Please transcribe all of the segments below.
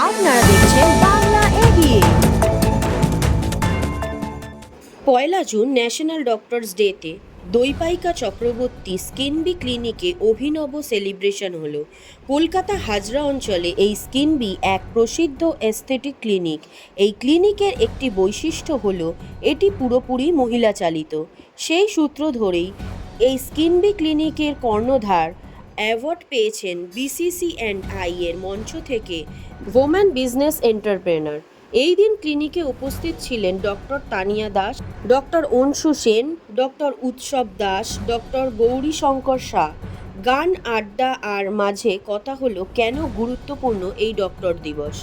আপনারা দেখছেন বাংলা এগিয়ে। 1 জুন ন্যাশনাল ডক্টরস ডেতে দৈপাইকা চক্রবর্তী স্কিন বি ক্লিনিকে অভিনব সেলিব্রেশন হলো। কলকাতা হাজরা অঞ্চলে এই স্কিন বি এক প্রসিদ্ধ এস্থেটিক ক্লিনিক। এই ক্লিনিকের একটি বৈশিষ্ট্য হলো এটি পুরোপুরি মহিলা চালিত। সেই সূত্র ধরেই এই স্কিন বি ক্লিনিকের কর্ণধার অ্যাওয়ার্ড পেয়েছেন BCC&I এর মঞ্চ থেকে ওম্যান বিজনেস এন্টারপ্রেনার। এই দিন ক্লিনিকে উপস্থিত ছিলেন doctor Tania Das, doctor Anshu Sen, doctor উৎসব দাস, ডক্টর গৌরীশঙ্কর শাহ। গান, আড্ডা আর মাঝে কথা হলো কেন গুরুত্বপূর্ণ এই ডক্টর দিবস।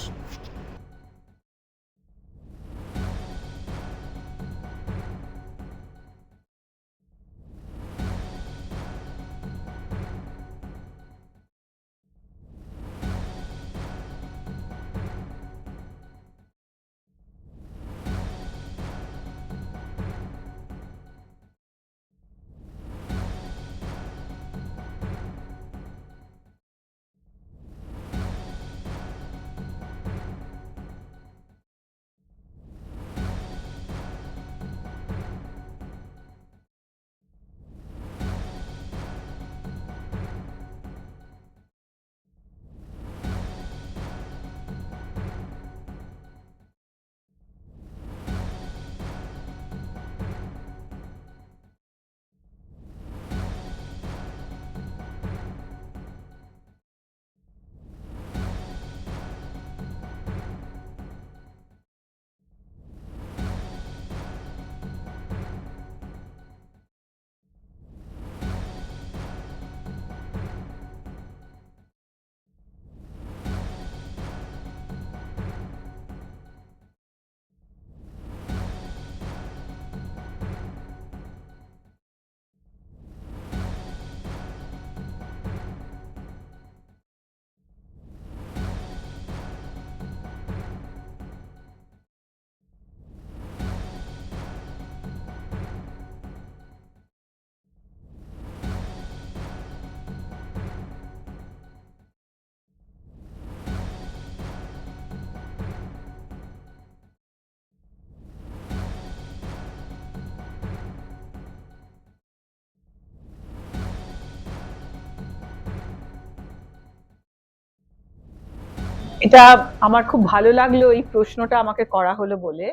এটা আমার খুব ভালো লাগলো এই প্রশ্নটা আমাকে করা হলো বলে।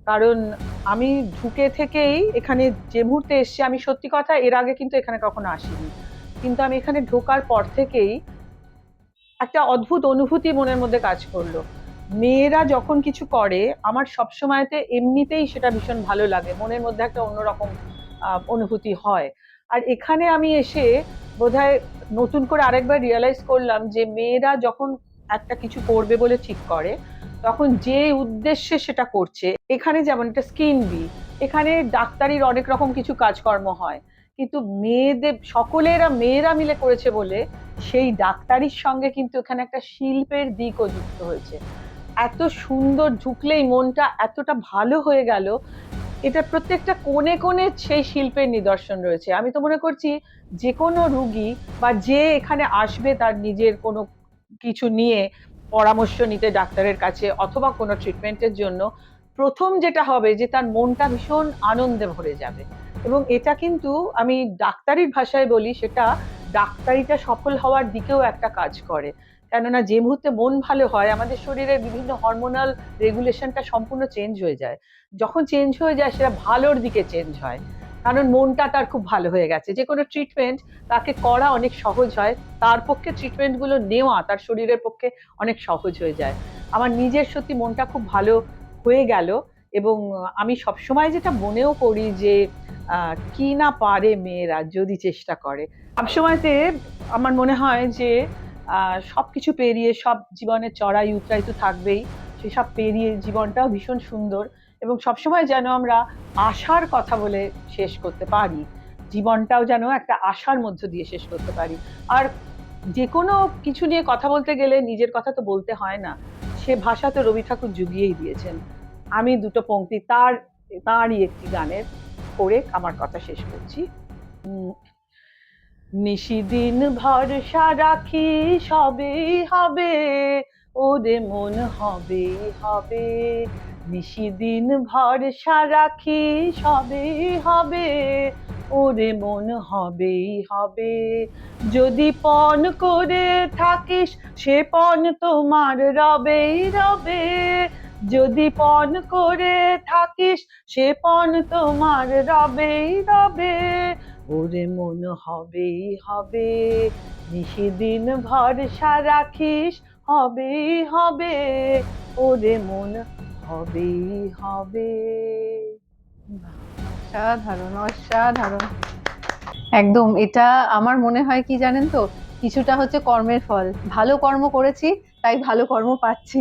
কারণ আমি ঢুকে থেকেই এখানে যে মুহূর্তে এসছি, আমি সত্যি কথা এর আগে কিন্তু এখানে কখনো আসিনি, কিন্তু আমি এখানে ঢোকার পর থেকেই একটা অদ্ভুত অনুভূতি মনের মধ্যে কাজ করলো। মেয়েরা যখন কিছু করে আমার সবসময়তে এমনিতেই সেটা ভীষণ ভালো লাগে, মনের মধ্যে একটা অন্যরকম অনুভূতি হয়। আর এখানে আমি এসে বোধহয় নতুন করে আরেকবার রিয়েলাইজ করলাম যে মেয়েরা যখন একটা কিছু করবে বলে ঠিক করে, তখন যে উদ্দেশ্যে সেটা করছে, এখানে যেমন একটা স্কিন বি, এখানে ডাক্তারির অনেক রকম কিছু কাজকর্ম হয়, কিন্তু মেয়েদের সকলেরা মেয়েরা মিলে করেছে বলে সেই ডাক্তারির সঙ্গে কিন্তু এখানে একটা শিল্পের দিকও যুক্ত হয়েছে। এত সুন্দর, ঢুকলেই মনটা এতটা ভালো হয়ে গেল। এটা প্রত্যেকটা কোণে কোণে সেই শিল্পের নিদর্শন রয়েছে। আমি তো মনে করছি যে কোনো রুগী বা যে এখানে আসবে তার নিজের কোনো কিছু নিয়ে পরামর্শ নিতে ডাক্তারের কাছে অথবা কোনো ট্রিটমেন্টের জন্য, প্রথম যেটা হবে যে তার মনটা ভীষণ আনন্দে ভরে যাবে। এবং এটা কিন্তু আমি ডাক্তারির ভাষায় বলি, সেটা ডাক্তারিটা সফল হওয়ার দিকেও একটা কাজ করে। কেননা যে মুহূর্তে মন ভালো হয় আমাদের শরীরের বিভিন্ন হরমোনাল রেগুলেশনটা সম্পূর্ণ চেঞ্জ হয়ে যায়। যখন চেঞ্জ হয়ে যায় সেটা ভালোর দিকে চেঞ্জ হয়, কারণ মনটা তার খুব ভালো হয়ে গেছে। যে কোনো ট্রিটমেন্ট তাকে করা অনেক সহজ হয়, তার পক্ষে ট্রিটমেন্টগুলো নেওয়া তার শরীরের পক্ষে অনেক সহজ হয়ে যায়। আমার নিজের সত্যি মনটা খুব ভালো হয়ে গেল। এবং আমি সবসময় যেটা মনেও করি যে কি না পারে মেয়েরা যদি চেষ্টা করে। সবসময়তে আমার মনে হয় যে সবকিছু পেরিয়ে, সব জীবনের চড়াই উতরাই তো থাকবেই, সেসব পেরিয়ে জীবনটাও ভীষণ সুন্দর। এবং সবসময় যেন আমরা আশার কথা বলে শেষ করতে পারি, জীবনটাও যেন একটা আশার মধ্য দিয়ে শেষ করতে পারি। আর যে কোনো কিছু নিয়ে কথা বলতে গেলে নিজের কথা তো বলতে হয় না, সে ভাষা তো রবি ঠাকুর জুগিয়েই দিয়েছেন। আমি দুটো পংক্তি তাঁরই একটি গানের করে আমার কথা শেষ করছি। নিশিদিন ভরসা রাখি সবেই হবে, ওরে মন হবেই হবে, নিশিদিন ভরসা রাখিস হবেই হবে, ওরে মন হবেই হবে। যদি পণ করে থাকিস সে পণ তোমার রবেই রবে, যদি পণ করে থাকিস সে পণ তোমার রবেই রবে, ওরে মন হবেই হবে, নিশিদিন ভরসা রাখিস হবেই হবে, ওরে মন হবেই হবে। অসাধারণ, অসাধারণ। একদম, এটা আমার মনে হয় কি জানেন তো, কিছুটা হচ্ছে কর্মের ফল। ভালো কর্ম করেছি তাই ভালো কর্ম পাচ্ছি।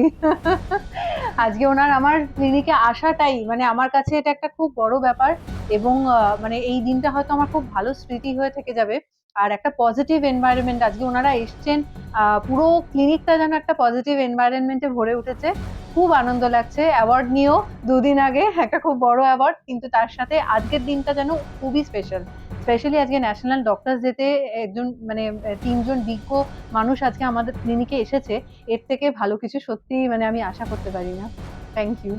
আজকে ওনার আমার ক্লিনিকে আসাটাই মানে আমার কাছে এটা একটা খুব বড় ব্যাপার, এবং মানে এই দিনটা হয়তো আমার খুব ভালো স্মৃতি হয়ে থেকে যাবে। আর একটা পজিটিভ এনভায়রনমেন্ট, আজকে ওনারা এসছেন, পুরো ক্লিনিকটা যেন একটা পজিটিভ এনভায়রনমেন্টে ভরে উঠেছে। খুব আনন্দ লাগছে। অ্যাওয়ার্ড নিয়েও দুদিন আগে একটা খুব বড় অ্যাওয়ার্ড, কিন্তু তার সাথে আজকের দিনটা যেন খুবই স্পেশাল। স্পেশালি আজকে ন্যাশনাল ডক্টরস ডেতে একজন মানে ৩ জন বিজ্ঞ মানুষ আজকে আমাদের ক্লিনিকে এসেছে। এর থেকে ভালো কিছু সত্যিই মানে আমি আশা করতে পারি না। Thank you.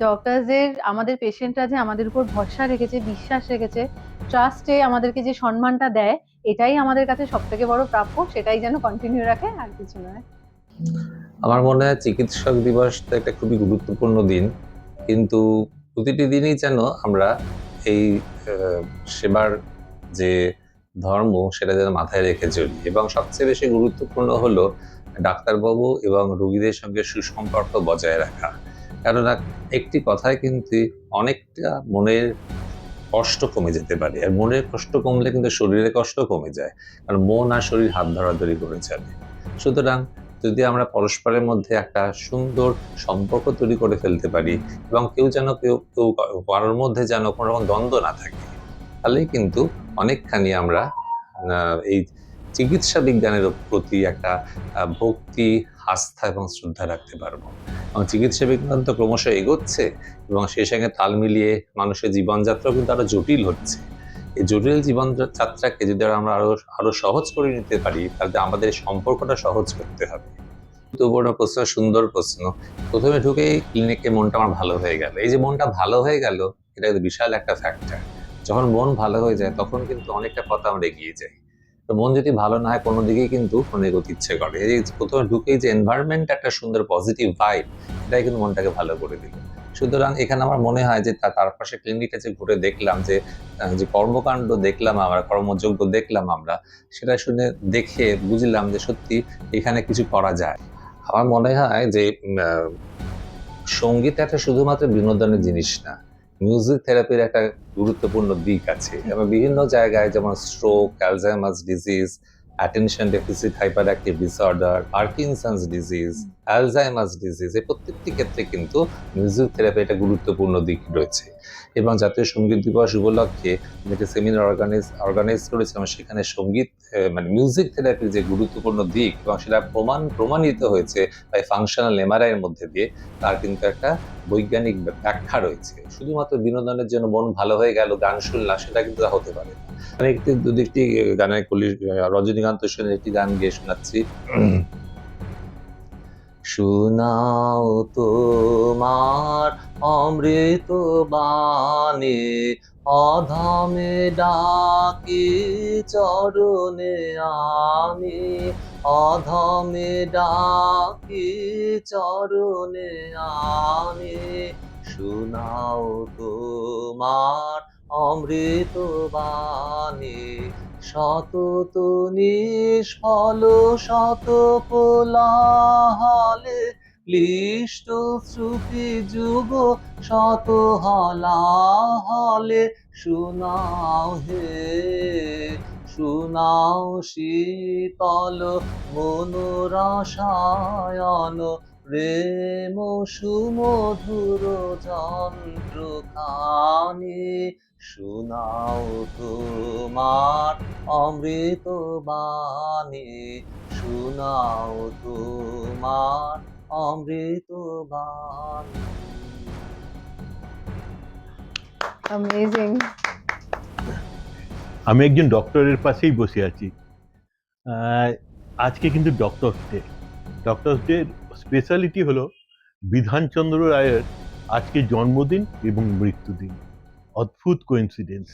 ডক্টরসদের, আমাদের পেশেন্টরা যে আমাদের উপর ভরসা রেখেছে, বিশ্বাস রেখেছে, ট্রাস্টে আমাদেরকে যে সম্মানটা দেয়, এটাই আমাদের কাছে সবথেকে বড় প্রাপ্য। সেটাই যেন কন্টিনিউ রাখে, আর কিছু নয়। আমার মনে হয় চিকিৎসক দিবসটা একটা খুবই গুরুত্বপূর্ণ দিন, কিন্তু প্রতিটি দিনই যেন আমরা এই সেবার যে ধর্ম সেটা যেন মাথায় রেখে চলি, এবং সবচেয়ে বেশি গুরুত্বপূর্ণ হলো ডাক্তারবাবু এবং রোগীদের সঙ্গে সুসম্পর্ক বজায় রাখা। কেননা একটি কথায় কিন্তু অনেকটা মনের কষ্ট কমে যেতে পারে, আর মনের কষ্ট কমলে কিন্তু শরীরের কষ্ট কমে যায়, কারণ মন আর শরীর হাত ধরাধরি করে চলে। সুতরাং যদি আমরা পরস্পরের মধ্যে একটা সুন্দর সম্পর্ক তৈরি করে ফেলতে পারি, এবং কেউ কারোর মধ্যে যেন কোনো রকম দ্বন্দ্ব না থাকে, তাহলেই কিন্তু অনেকখানি আমরা এই চিকিৎসা বিজ্ঞানের প্রতি একটা ভক্তি, আস্থা এবং শ্রদ্ধা রাখতে পারবো। এবং চিকিৎসা বিজ্ঞান তো ক্রমশ এগোচ্ছে, এবং সেই সঙ্গে তাল মিলিয়ে মানুষের জীবনযাত্রাও কিন্তু আরো জটিল হচ্ছে। এই জটিল জীবনযাত্রাকে যদি আমরা আরো সহজ করে নিতে পারি, তাহলে আমাদের সম্পর্কটা সহজ করতে হবে। তো বড় প্রশ্ন, সুন্দর প্রশ্ন। প্রথমে ঢুকেই ক্লিনিকে মনটা আমার ভালো হয়ে গেল। এই যে মনটা ভালো হয়ে গেল, এটা কিন্তু বিশাল একটা ফ্যাক্টর। যখন মন ভালো হয়ে যায় তখন কিন্তু অনেকটা কথা আমরা এগিয়ে যাই। তো মন যদি ভালো না হয় কোনো দিকেই কিন্তু কোনো এগোতে ইচ্ছে করে। এই যে প্রথমে ঢুকেই যে এনভায়রনমেন্ট, একটা সুন্দর পজিটিভ ভাইব, এটাই কিন্তু মনটাকে ভালো করে দিল। সুতরাং এখানে আমার মনে হয় যে তার পাশে ক্লিনিকটা যে ঘুরে দেখলাম, যে কর্মকাণ্ড দেখলাম, আমরা কর্মযোগ্য দেখলাম, আমরা সেটা শুনে দেখে বুঝলাম যে সত্যি এখানে কিছু করা যায়। আমার মনে হয় যে সঙ্গীত একটা শুধুমাত্র বিনোদনের জিনিস না, মিউজিক থেরাপির একটা গুরুত্বপূর্ণ দিক আছে। এবং বিভিন্ন জায়গায়, যেমন stroke, Alzheimer's disease, attention deficit hyper active disorder, Parkinson's disease, Alzheimer's disease, এই প্রত্যেকটি ক্ষেত্রে কিন্তু মিউজিক থেরাপি একটা গুরুত্বপূর্ণ দিক রয়েছে। এবং জাতীয় সঙ্গীত দিবস উপলক্ষে একটা সেমিনার অর্গানাইজ করেছিলাম, সেখানে সঙ্গীত মানে মিউজিক থেরাপির যে গুরুত্বপূর্ণ দিক, এবং সেটা প্রমাণিত হয়েছে বা ফাংশনাল এমআরআই এর মধ্যে দিয়ে, তার কিন্তু একটা বৈজ্ঞানিক ব্যাখ্যা রয়েছে। শুধুমাত্র বিনোদনের জন্য মন ভালো হয়ে গেল, গান শুনলাম, সেটা কিন্তু হতে পারে না। আমি দুটি গানের কলি, রজনীকান্ত সেনের একটি গান গেয়ে শোনাচ্ছি। শোনাও তোমার অমৃত বাণী, অধমে ডাকি চরণে আমি, অধমে ডাকি চরণে আমি। শোনাও তোমার অমৃত বাণী, সতত নিষ্ফল শত কোলাহলে, ক্লিষ্ট শ্রুতি যুগ শত হলাহলে। শোনাও হে, শোনাও শীতল মনোরসায়ন, প্রেম সুমধুর যন্ত্র খানি। শোনাও তোমার অমৃত বাণী, শোনাও তোমার অমৃত বাণী। অ্যামেজিং। আমি একজন ডক্টরের পাশেই বসে আছি। আজকে কিন্তু doctors day, doctors day speciality হলো বিধানচন্দ্র রায়ের আজকে জন্মদিন এবং মৃত্যুদিন। অদ্ভুত কোইন্সিডেন্স,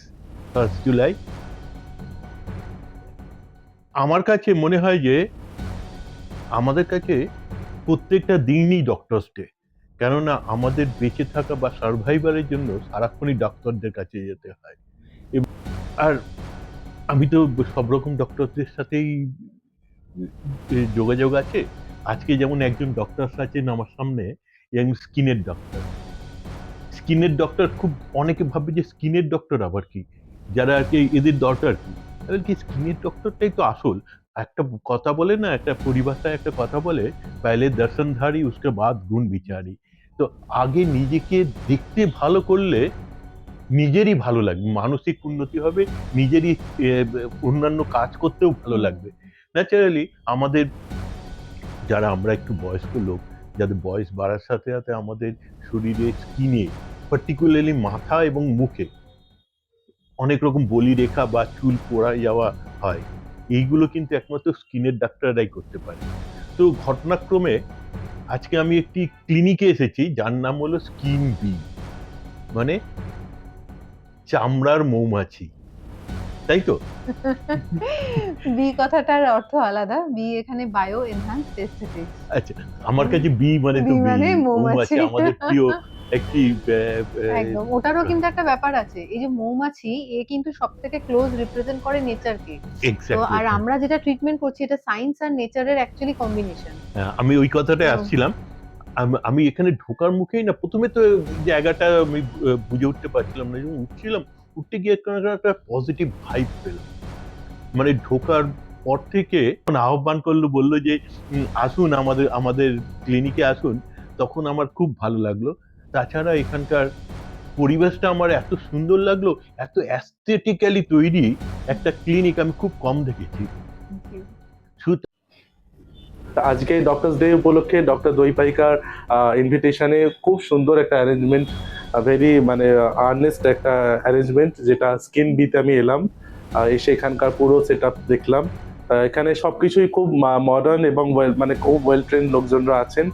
1 জুলাই। আমার কাছে মনে হয় যে আমাদের কাছে প্রত্যেকটা দিনই ডক্টরস ডে, কেননা আমাদের বেঁচে থাকা বা সার্ভাইভারের জন্য সারাক্ষণই ডক্টরদের কাছে যেতে হয়। আর আমি তো সব রকম ডক্টরদের সাথেই যোগাযোগ আছে। আজকে যেমন একজন ডক্টর আছেন আমার সামনে, স্কিনের ডক্টর। স্কিনের ডক্টর খুব অনেকে ভাবে যে স্কিনের ডক্টর আবার কি, যারা আর কি এদের দরকার কি, কি স্কিনের ডক্টরটাই তো আসল। একটা কথা বলে না, একটা পরিভাষায় একটা কথা বলে, পহলে দর্শনধারী উসকে বাদ গুণ বিচারি। তো আগে নিজেকে দেখতে ভালো করলে নিজেরই ভালো লাগবে, মানসিক উন্নতি হবে, নিজেরই অন্যান্য কাজ করতেও ভালো লাগবে। ন্যাচারালি আমাদের যারা আমরা একটু বয়স্ক লোক, যাদের বয়স বাড়ার সাথে সাথে আমাদের শরীরে স্কিনে, পার্টিকুলারলি মাথা এবং মুখে অনেক রকম বলি রেখা বা চুল পড়া যাওয়া হয়, এইগুলো কিন্তু একমাত্র স্কিনের ডাক্তাররাই করতে পারে। তো ঘটনাক্রমে আজকে আমি একটি ক্লিনিকে এসেছি যার নাম হলো স্কিন বি, মানে চামড়ার মৌমাছি, তাই তো? বি কথাটার অর্থ আলাদা। বি এখানে বায়ো এনহান্সড এস্থেটিক্স। আচ্ছা, আমার কাছে বি মানে তো বি বি, মানে মৌমাছি মৌমাছি। আমাদের প্রিয় একটি একদম, ওটারও কিন্তু একটা ব্যাপার আছে। এই যে মৌমাছি, এ কিন্তু সবথেকে ক্লোজ রিপ্রেজেন্ট করে নেচারকে। তো এক্স্যাক্টলি। আর আমরা যেটা ট্রিটমেন্ট করছি, এটা সায়েন্স আর নেচারের অ্যাকচুয়ালি কম্বিনেশন। আমি ওই কথাটাই তো আসছিলাম। আমি এখানে ঢোকার মুখেই না, প্রথমে তো জায়গাটা আমি বুঝে উঠতে পারছিলাম না, যখন উঠছিলাম, উঠতে গিয়ে একটা পজিটিভ ভাইব পেলাম। মানে ঢোকার পর থেকে আহ্বান করলো, বললো যে আসুন আমাদের আমাদের ক্লিনিকে আসুন, তখন আমার খুব ভালো লাগলো। তাছাড়া এখানকার পরিবেশটা আমার এত সুন্দর লাগলো, এত অ্যাস্থেটিক্যালি তৈরি একটা ক্লিনিক আমি খুব কম দেখেছি। আজকে ডক্টরস ডে উপলক্ষে ডক্টর দইপাইকার ইনভিটেশনে খুব সুন্দর একটা অ্যারেঞ্জমেন্ট, ভেরি মানে আর্নেস্ট একটা অ্যারেঞ্জমেন্ট, যেটা স্কিন বিতে আমি এলাম, এসে এখানকার পুরো সেট আপ দেখলাম। এখানে সবকিছুই খুব মডার্ন এবং মানে খুব ওয়েল ট্রেন্ড লোকজনরা আছেন,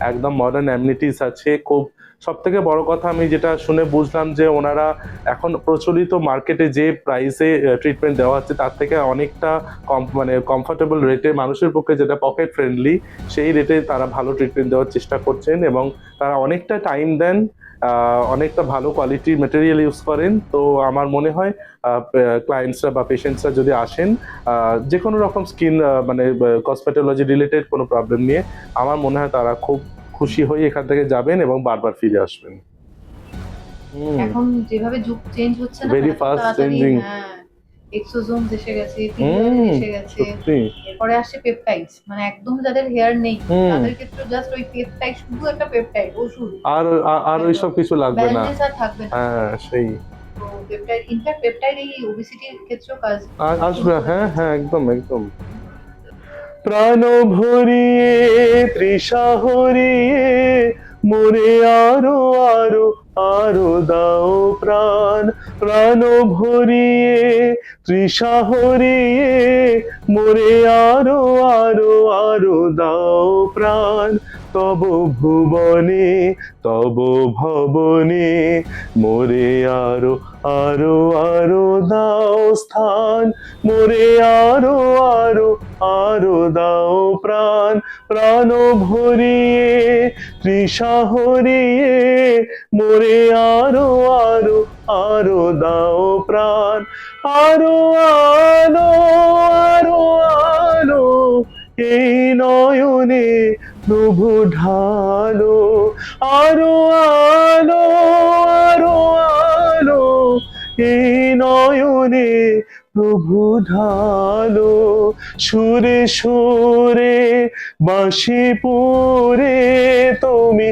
একদম মডার্ন অ্যামিনিটিস আছে। খুব সব থেকে বড় কথা আমি যেটা শুনে বুঝলাম যে ওনারা এখন প্রচলিত মার্কেটে যে প্রাইসে ট্রিটমেন্ট দেওয়া হচ্ছে তার থেকে অনেকটা কম, মানে কমফোর্টেবল রেটে, মানুষের পক্ষে যেটা পকেট ফ্রেন্ডলি, সেই রেটে তারা ভালো ট্রিটমেন্ট দেওয়ার চেষ্টা করছেন এবং তারা অনেকটা টাইম দেন, অনেকটা ভালো কোয়ালিটির মেটেরিয়াল ইউজ করেন। তো আমার মনে হয় ক্লায়েন্টসরা বা পেশেন্টসরা যদি আসেন যে কোনো রকম স্কিন মানে কসমেটোলজি রিলেটেড কোনো প্রবলেম নিয়ে, আমার মনে হয় তারা খুব খুশি হয়ে এখান থেকে যাবেন এবং বারবার ফিরে আসবেন। এখন যেভাবে যুগ চেঞ্জ হচ্ছে না, Very এত fast তাড়াতাড়ি, changing. হ্যাঁ, এক্সোজোমস এসে গেছে, পিরিয়ড এসে গেছে, সত্যি। এরপরে আসছে পেপটাইডস, মানে একদম যাদের হেয়ার নেই হুম। তাদের ক্ষেত্রে জাস্ট ওই পেপটাইড, শুধু একটা পেপটাইড ওষুধ, আর ওইসব কিছু লাগবে না। ব্যান্ডেজ আর থাকবে না। হ্যাঁ, সেই তো পেপটাইড, ইনফ্যাক্ট পেপটাইড এই ওবেসিটির ক্ষেত্রেও কাজ আসবে। হ্যাঁ হ্যাঁ, একদম একদম। প্রাণ ভরিয়ে তৃষা হরিয়ে মোরে আরো আরো আরো দাও প্রাণ, প্রাণ ভরিয়ে তৃষা হরিয়ে মোরে আরো আরো আরো দাও প্রাণ, তব ভুবনে তব ভবনে মোরে আরো আরো আরো দাও স্থান, মোরে আরো আরো আরো দাও প্রাণ, প্রাণ ভরিয়ে তৃষা হরিয়ে মোরে আরো আরো আরো দাও প্রাণ, আরো আলো আরো আলো এই নয়নে প্রভু ঢালো, আরো আলো আরো আলো এই নয়নে প্রভু ঢালো, সুরে সুরে বাঁশি পুরে তুমি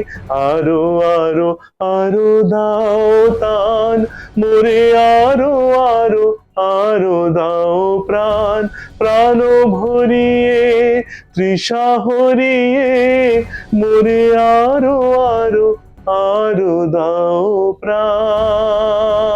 আরো আরো আরো দাও তান, মোরে আরো আরো আরো দাও প্রাণ, প্রাণ ভরিয়ে তৃষা হরিয়ে মোরে আরো আরো আরো দাও প্রাণ।